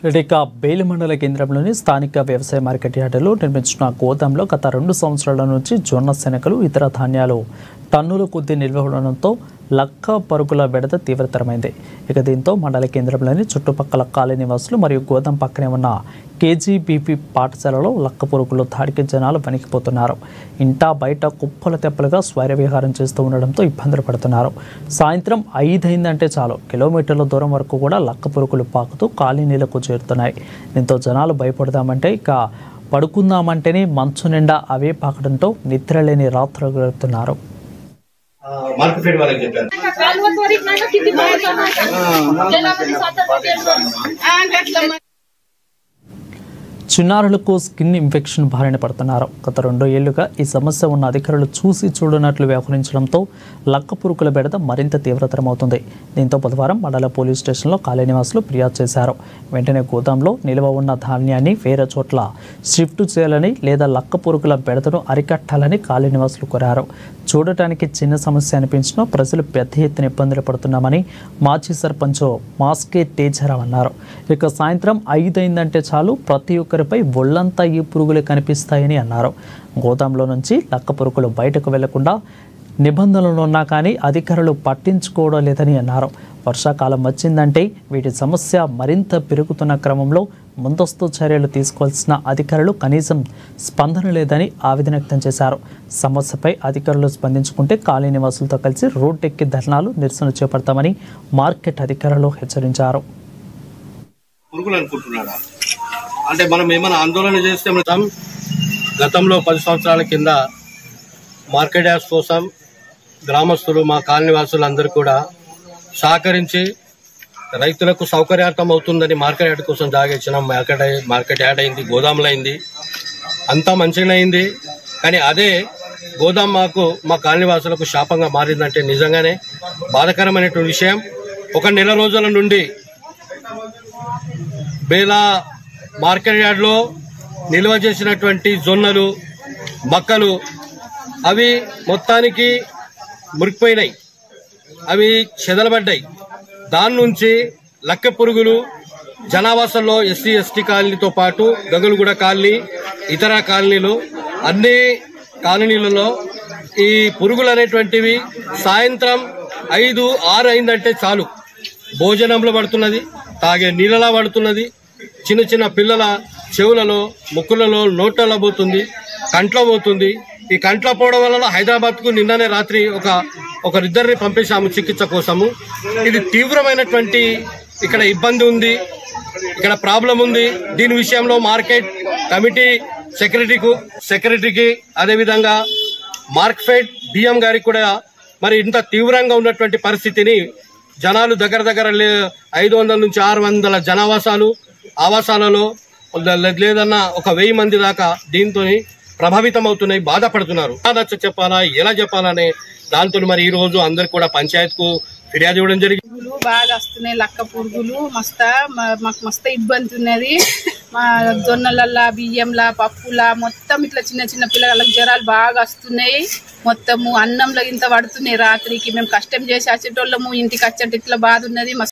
ఇక బేలు మండల కేంద్రంలోని స్థానిక వ్యవసాయ మార్కెట్ యార్డులో నిర్మించిన గోదాంలో గత 2 సంవత్సరాల నుంచి జొన్న శనగలు ఇతర ధాన్యాలు టన్నుల కొద్దీ నిల్వ ఉండడంతో లక్క పరుగుల బెడద తీవ్రతరమైంది. ఇక దీంతో మండల కేంద్రంలోని చుట్టుపక్కల కాలనీ నివాసులు మరియు గోదాం పక్కనే ఉన్న కేజీబీపీ పాఠశాలలో లక్క పురుగులు దాడికి జనాలు వణికిపోతున్నారు. ఇంటా బయట కుప్పల తెప్పలుగా స్వైరవిహారం చేస్తూ ఉండడంతో ఇబ్బందులు పడుతున్నారు. సాయంత్రం 5 అయిందంటే చాలు కిలోమీటర్ల దూరం వరకు కూడా లక్క పురుగులు పాకుతూ కాలనీలకు చేరుతున్నాయి. దీంతో జనాలు భయపడదామంటే ఇక పడుకుందామంటేనే మంచు నిండా అవే పాకడంతో నిద్రలేని రాత్రులు గడుపుతున్నారు. మార్కెట్ వాళ్ళకి చెప్పారు. చిన్నారులకు స్కిన్ ఇన్ఫెక్షన్ బారిన పడుతున్నారు. గత 2 ఏళ్లుగా ఈ సమస్య ఉన్న అధికారులు చూసి చూడనట్లు వ్యవహరించడంతో లక్క పురుగుల బెడద మరింత తీవ్రతరమవుతుంది. దీంతో బుధవారం మండల పోలీస్ స్టేషన్లో కాలనీ నివాసులు ఫిర్యాదు చేశారు. వెంటనే గోదాంలో నిల్వ ఉన్న ధాన్యాన్ని వేరే చోట్ల షిఫ్ట్ చేయాలని లేదా లక్క పురుగుల బెడదను అరికట్టాలని కాలనీ నివాసులు కోరారు. చూడటానికి చిన్న సమస్య అనిపించినా ప్రజలు పెద్ద ఎత్తున ఇబ్బందులు పడుతున్నామని మాజీ సర్పంచ్ మాస్కే తేజారావు అన్నారు. ఇక సాయంత్రం 5 అయిందంటే చాలు ప్రతి ఒక్కరిపై ఒళ్లంతా ఈ పురుగులు కనిపిస్తాయని అన్నారు. గోదాంలో నుంచి లక్క పురుగులు బయటకు వెళ్లకుండా నిబంధనలు ఉన్నా కానీ అధికారులు పట్టించుకోవడం లేదని అన్నారు. వర్షాకాలం వచ్చిందంటే వీటి సమస్య మరింత పెరుగుతున్న క్రమంలో ముందస్తు చర్యలు తీసుకోవాల్సిన అధికారులు కనీసం స్పందన లేదని ఆవేదన వ్యక్తం చేశారు. సమస్యపై అధికారులు స్పందించుకుంటే కాలనీ నివాసులతో కలిసి రోడ్డెక్కి ధర్నాలు నిరసన చేపడతామని మార్కెట్ అధికారులు హెచ్చరించారు. అంటే మనం ఏమైనా ఆందోళన చేస్తే గతంలో 10 సంవత్సరాల కింద మార్కెట్ యార్డ్స్ కోసం గ్రామస్తులు మా కాలనీ వాసులందరూ కూడా సహకరించి రైతులకు సౌకర్యార్థం అవుతుందని మార్కెట్ యార్డ్ కోసం జాగేసినాం. మార్కెట్ యార్డ్ అయింది, గోదాములు అయింది, అంతా మంచిగా అయింది. కానీ అదే గోదాం మా కాలనీ వాసులకు శాపంగా మారిందంటే నిజంగానే బాధాకరమైనటువంటి విషయం. 1 నెల రోజుల నుండి బేలా మార్కెట్ యార్డ్లో నిల్వ చేసినటువంటి జొన్నలు, మక్కలు అవి మొత్తానికి మురికిపోయినాయి, అవి చెదలబడ్డాయి. దాని నుంచి లక్క పురుగులు జనావాసంలో ఎస్సీ ఎస్టీ కాలనీతో పాటు గంగులగూడ కాలనీ, ఇతర కాలనీలు అన్ని కాలనీలలో ఈ పురుగులు అనేటువంటివి సాయంత్రం 5, 6 అయిందంటే చాలు భోజనంలో పడుతున్నది, తాగే నీళ్ళలా పడుతున్నది, చిన్న చిన్న పిల్లల చెవులలో, ముక్కులలో, నోట్లలో పోతుంది, కంట్లో పోతుంది. ఈ కంట్లో పోవడం వల్ల హైదరాబాద్కు నిన్ననే రాత్రి ఒకరిద్దరిని పంపేశాము చికిత్స కోసము. ఇది తీవ్రమైనటువంటి ఇక్కడ ఇబ్బంది ఉంది, ఇక్కడ ప్రాబ్లం ఉంది. దీని విషయంలో మార్కెట్ కమిటీ సెక్రటరీకి అదేవిధంగా మార్కెట్ డిఎం గారికి కూడా మరి ఇంత తీవ్రంగా ఉన్నటువంటి పరిస్థితిని జనాలు దగ్గర 500 నుంచి 600 జనావాసాలు ఆవాసాలలో లేదన్నా 1000 మంది దాకా దీంతో ప్రభావితం అవుతున్నాయి, బాధపడుతున్నారు. చెప్పాలా, ఎలా చెప్పాలనే దాంతో మరి ఈ రోజు అందరు కూడా పంచాయత్కు ఫిర్యాదు ఇవ్వడం జరిగింది. బాగా వస్తున్నాయి లక్క పురుగులు, మాకు మస్తు ఇబ్బంది ఉన్నది. మా జొన్నలల్లా, బియ్యంలా, పప్పులా మొత్తం ఇట్లా చిన్న చిన్న పిల్లలకు జ్వరాలు బాగా వస్తున్నాయి. మొత్తము అన్నంలో ఇంత పడుతున్నాయి. రాత్రికి మేము కష్టం చేసి వచ్చేటోళ్ళము, ఇంటికి వచ్చేట ఇట్లా బాధ ఉన్నది.